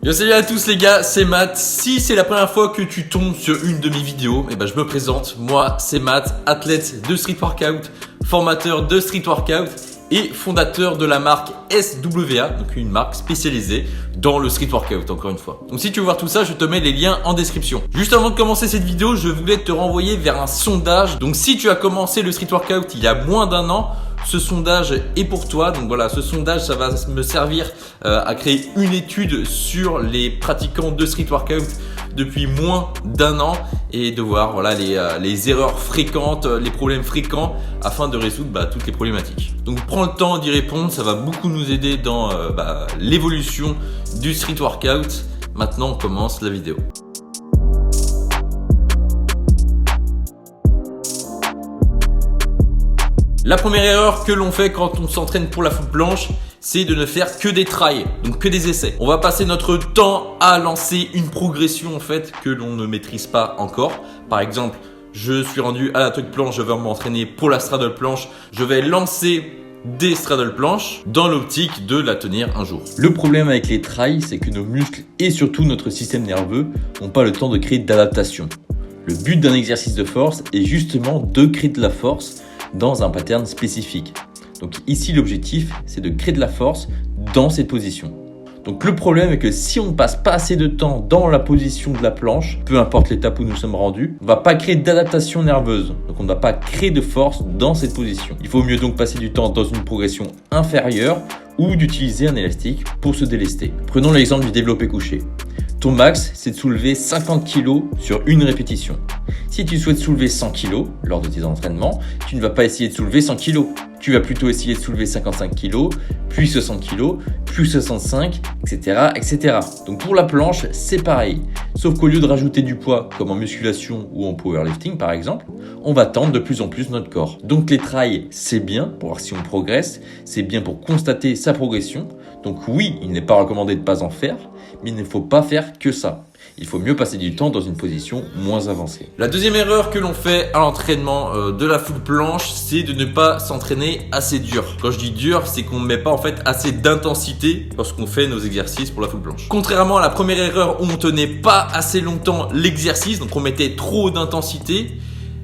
Yo, salut à tous les gars, c'est Matt. Si c'est la première fois que tu tombes sur une de mes vidéos, je me présente. Moi, c'est Matt, athlète de street workout, formateur de street workout et fondateur de la marque SWA, donc une marque spécialisée dans le street workout, encore une fois. Donc si tu veux voir tout ça, je te mets les liens en description. Juste avant de commencer cette vidéo, je voulais te renvoyer vers un sondage. Donc si tu as commencé le street workout il y a moins d'un an, ce sondage est pour toi. Donc voilà, ce sondage, ça va me servir à créer une étude sur les pratiquants de street workout depuis moins d'un an et de voir voilà, les erreurs fréquentes, les problèmes fréquents afin de résoudre toutes les problématiques. Donc prends le temps d'y répondre, ça va beaucoup nous aider dans l'évolution du street workout. Maintenant, on commence la vidéo. La première erreur que l'on fait quand on s'entraîne pour la foule planche, c'est de ne faire que des tries, donc que des essais. On va passer notre temps à lancer une progression en fait que l'on ne maîtrise pas encore. Par exemple, je suis rendu à la tuck planche, je vais m'entraîner pour la straddle planche. Je vais lancer des straddle planches dans l'optique de la tenir un jour. Le problème avec les tries, c'est que nos muscles et surtout notre système nerveux n'ont pas le temps de créer d'adaptation. Le but d'un exercice de force est justement de créer de la force dans un pattern spécifique. Donc ici l'objectif c'est de créer de la force dans cette position. Donc le problème est que si on ne passe pas assez de temps dans la position de la planche, peu importe l'étape où nous sommes rendus, on ne va pas créer d'adaptation nerveuse. Donc on ne va pas créer de force dans cette position. Il vaut mieux donc passer du temps dans une progression inférieure ou d'utiliser un élastique pour se délester. Prenons l'exemple du développé couché. Ton max, c'est de soulever 50 kg sur une répétition. Si tu souhaites soulever 100 kg lors de tes entraînements, tu ne vas pas essayer de soulever 100 kg. Tu vas plutôt essayer de soulever 55 kg, puis 60 kg, puis 65, etc., etc. Donc pour la planche, c'est pareil. Sauf qu'au lieu de rajouter du poids, comme en musculation ou en powerlifting par exemple, on va tendre de plus en plus notre corps. Donc les tries, c'est bien pour voir si on progresse, c'est bien pour constater sa progression. Donc oui, il n'est pas recommandé de ne pas en faire, mais il ne faut pas faire que ça. Il faut mieux passer du temps dans une position moins avancée. La deuxième erreur que l'on fait à l'entraînement de la full planche, c'est de ne pas s'entraîner assez dur. Quand je dis dur, c'est qu'on ne met pas en fait assez d'intensité lorsqu'on fait nos exercices pour la full planche. Contrairement à la première erreur où on tenait pas assez longtemps l'exercice, donc on mettait trop d'intensité.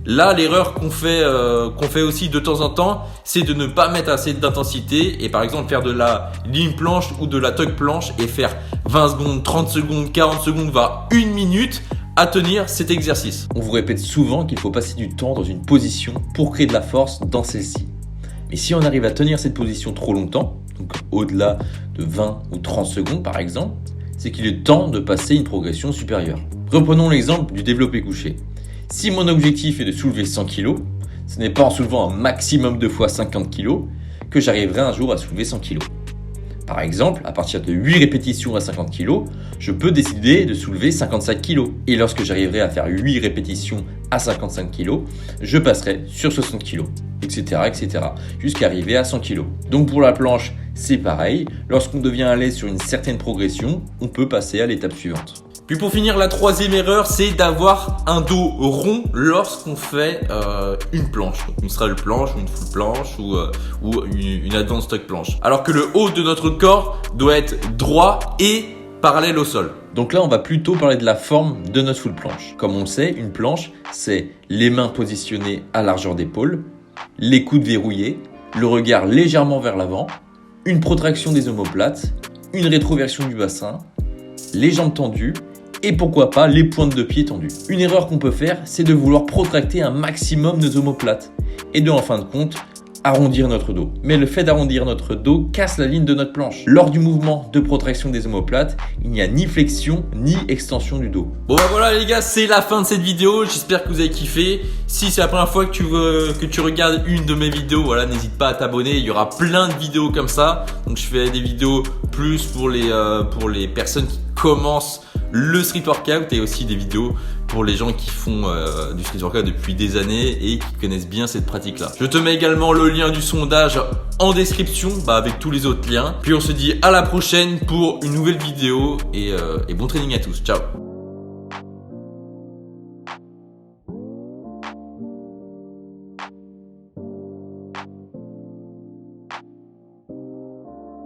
Là, l'erreur qu'on fait aussi de temps en temps, c'est de ne pas mettre assez d'intensité et par exemple faire de la ligne planche ou de la tuck planche et faire 20 secondes, 30 secondes, 40 secondes, voire 1 minute à tenir cet exercice. On vous répète souvent qu'il faut passer du temps dans une position pour créer de la force dans celle-ci. Mais si on arrive à tenir cette position trop longtemps, donc au-delà de 20 ou 30 secondes par exemple, c'est qu'il est temps de passer une progression supérieure. Reprenons l'exemple du développé couché. Si mon objectif est de soulever 100 kg, ce n'est pas en soulevant un maximum de fois 50 kg que j'arriverai un jour à soulever 100 kg. Par exemple, à partir de 8 répétitions à 50 kg, je peux décider de soulever 55 kg. Et lorsque j'arriverai à faire 8 répétitions à 55 kg, je passerai sur 60 kg, etc. jusqu'à arriver à 100 kg. Donc pour la planche, c'est pareil. Lorsqu'on devient à l'aise sur une certaine progression, on peut passer à l'étape suivante. Puis pour finir, la troisième erreur, c'est d'avoir un dos rond lorsqu'on fait une planche. Donc une straddle planche ou une full planche ou une advanced tuck planche. Alors que le haut de notre corps doit être droit et parallèle au sol. Donc là, on va plutôt parler de la forme de notre full planche. Comme on le sait, une planche, c'est les mains positionnées à largeur d'épaule, les coudes verrouillés, le regard légèrement vers l'avant, une protraction des omoplates, une rétroversion du bassin, les jambes tendues, et pourquoi pas les pointes de pied tendues. Une erreur qu'on peut faire, c'est de vouloir protracter un maximum nos omoplates et de, en fin de compte, arrondir notre dos. Mais le fait d'arrondir notre dos casse la ligne de notre planche. Lors du mouvement de protraction des omoplates, il n'y a ni flexion ni extension du dos. Bon voilà les gars, c'est la fin de cette vidéo. J'espère que vous avez kiffé. Si c'est la première fois que tu regardes une de mes vidéos, voilà, n'hésite pas à t'abonner. Il y aura plein de vidéos comme ça. Donc je fais des vidéos plus pour les personnes qui commencent le street workout et aussi des vidéos pour les gens qui font du street workout depuis des années et qui connaissent bien cette pratique là. Je te mets également le lien du sondage en description avec tous les autres liens. Puis on se dit à la prochaine pour une nouvelle vidéo et bon training à tous. Ciao.